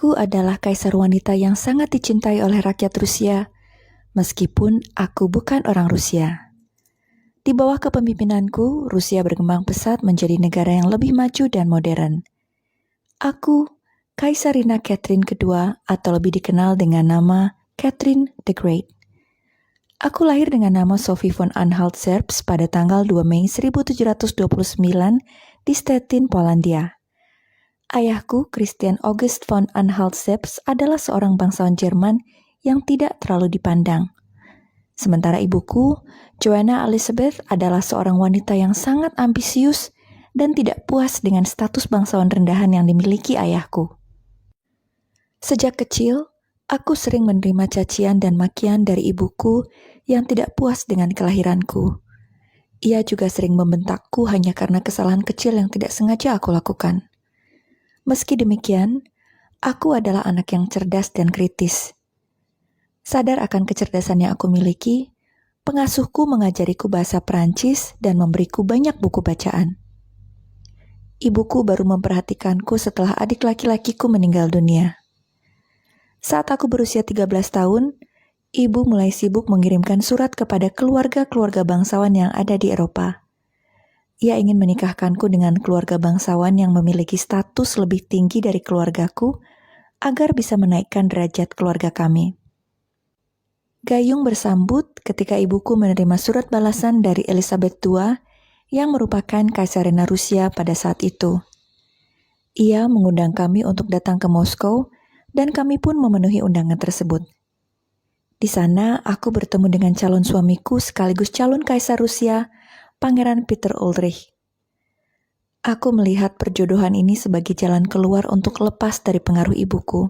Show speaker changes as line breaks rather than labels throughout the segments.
Aku adalah kaisar wanita yang sangat dicintai oleh rakyat Rusia, meskipun aku bukan orang Rusia. Di bawah kepemimpinanku, Rusia berkembang pesat menjadi negara yang lebih maju dan modern. Aku, Kaisarina Catherine II, atau lebih dikenal dengan nama Catherine the Great. Aku lahir dengan nama Sophie von Anhalt-Zerbst pada tanggal 2 Mei 1729 di Stettin, Polandia. Ayahku, Christian August von Anhalt-Zerbst, adalah seorang bangsawan Jerman yang tidak terlalu dipandang. Sementara ibuku, Joanna Elizabeth, adalah seorang wanita yang sangat ambisius dan tidak puas dengan status bangsawan rendahan yang dimiliki ayahku. Sejak kecil, aku sering menerima cacian dan makian dari ibuku yang tidak puas dengan kelahiranku. Ia juga sering membentakku hanya karena kesalahan kecil yang tidak sengaja aku lakukan. Meski demikian, aku adalah anak yang cerdas dan kritis. Sadar akan kecerdasan yang aku miliki, pengasuhku mengajariku bahasa Perancis dan memberiku banyak buku bacaan. Ibuku baru memperhatikanku setelah adik laki-lakiku meninggal dunia. Saat aku berusia 13 tahun, ibu mulai sibuk mengirimkan surat kepada keluarga-keluarga bangsawan yang ada di Eropa. Ia ingin menikahkanku dengan keluarga bangsawan yang memiliki status lebih tinggi dari keluargaku agar bisa menaikkan derajat keluarga kami. Gayung bersambut ketika ibuku menerima surat balasan dari Elizabeth II yang merupakan kaisarina Rusia pada saat itu. Ia mengundang kami untuk datang ke Moskow dan kami pun memenuhi undangan tersebut. Di sana aku bertemu dengan calon suamiku sekaligus calon kaisar Rusia, Pangeran Peter Ulrich. Aku melihat perjodohan ini sebagai jalan keluar untuk lepas dari pengaruh ibuku.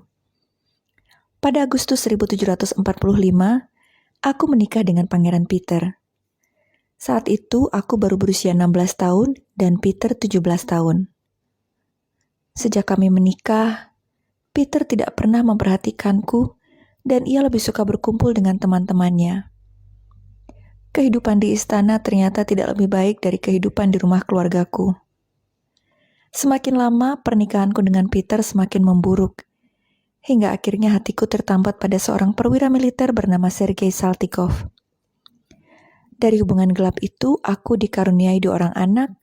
Pada Agustus 1745, aku menikah dengan Pangeran Peter. Saat itu aku baru berusia 16 tahun dan Peter 17 tahun. Sejak kami menikah, Peter tidak pernah memperhatikanku dan ia lebih suka berkumpul dengan teman-temannya. Kehidupan di istana ternyata tidak lebih baik dari kehidupan di rumah keluargaku. Semakin lama, pernikahanku dengan Peter semakin memburuk, hingga akhirnya hatiku tertambat pada seorang perwira militer bernama Sergei Saltykov. Dari hubungan gelap itu, aku dikaruniai 2 orang anak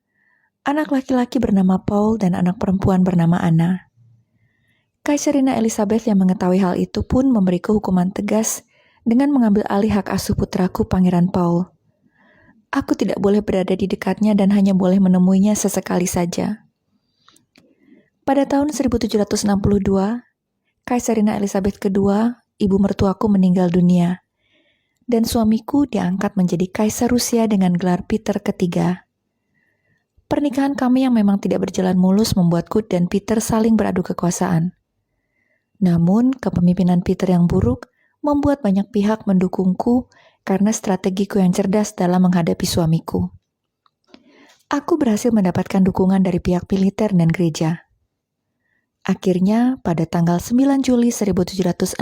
laki-laki bernama Paul dan anak perempuan bernama Anna. Kaisarina Elizabeth yang mengetahui hal itu pun memberiku hukuman tegas dengan mengambil alih hak asuh putraku Pangeran Paul. Aku tidak boleh berada di dekatnya dan hanya boleh menemuinya sesekali saja. Pada tahun 1762, Kaisarina Elizabeth II, ibu mertuaku, meninggal dunia, dan suamiku diangkat menjadi kaisar Rusia dengan gelar Peter III. Pernikahan kami yang memang tidak berjalan mulus membuatku dan Peter saling beradu kekuasaan. Namun, kepemimpinan Peter yang buruk membuat banyak pihak mendukungku karena strategiku yang cerdas dalam menghadapi suamiku. Aku berhasil mendapatkan dukungan dari pihak militer dan gereja. Akhirnya, pada tanggal 9 Juli 1762,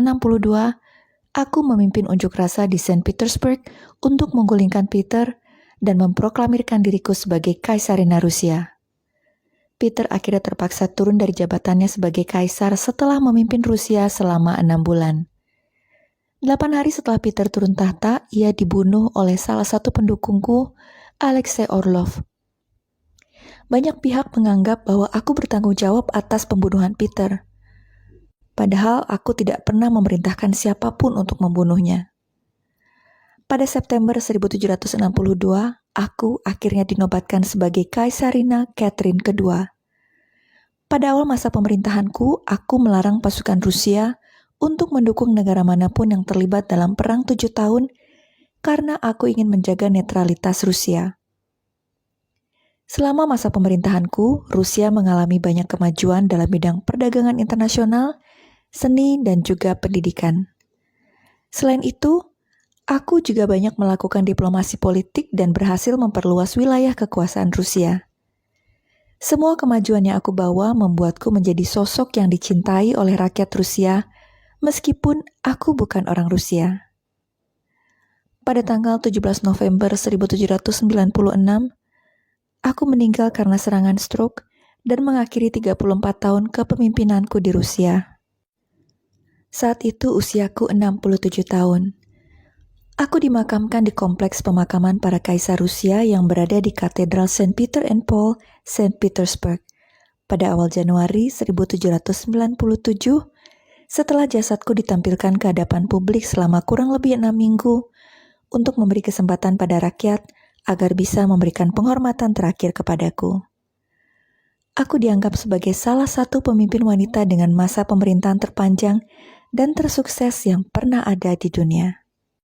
aku memimpin unjuk rasa di Saint Petersburg untuk menggulingkan Peter dan memproklamirkan diriku sebagai Kaisarina Rusia. Peter akhirnya terpaksa turun dari jabatannya sebagai kaisar setelah memimpin Rusia selama 6 bulan. 8 hari setelah Peter turun tahta, ia dibunuh oleh salah satu pendukungku, Alexei Orlov. Banyak pihak menganggap bahwa aku bertanggung jawab atas pembunuhan Peter. Padahal aku tidak pernah memerintahkan siapapun untuk membunuhnya. Pada September 1762, aku akhirnya dinobatkan sebagai Kaisarina Catherine II. Pada awal masa pemerintahanku, aku melarang pasukan Rusia untuk mendukung negara manapun yang terlibat dalam perang 7 tahun karena aku ingin menjaga netralitas Rusia. Selama masa pemerintahanku, Rusia mengalami banyak kemajuan dalam bidang perdagangan internasional, seni, dan juga pendidikan. Selain itu, aku juga banyak melakukan diplomasi politik dan berhasil memperluas wilayah kekuasaan Rusia. Semua kemajuan yang aku bawa membuatku menjadi sosok yang dicintai oleh rakyat Rusia, meskipun aku bukan orang Rusia. Pada tanggal 17 November 1796, aku meninggal karena serangan stroke dan mengakhiri 34 tahun kepemimpinanku di Rusia. Saat itu usiaku 67 tahun. Aku dimakamkan di kompleks pemakaman para kaisar Rusia yang berada di Katedral Saint Peter and Paul, Saint Petersburg. Pada awal Januari 1797, setelah jasadku ditampilkan ke hadapan publik selama kurang lebih 6 minggu, untuk memberi kesempatan pada rakyat agar bisa memberikan penghormatan terakhir kepadaku. Aku dianggap sebagai salah satu pemimpin wanita dengan masa pemerintahan terpanjang dan tersukses yang pernah ada di dunia.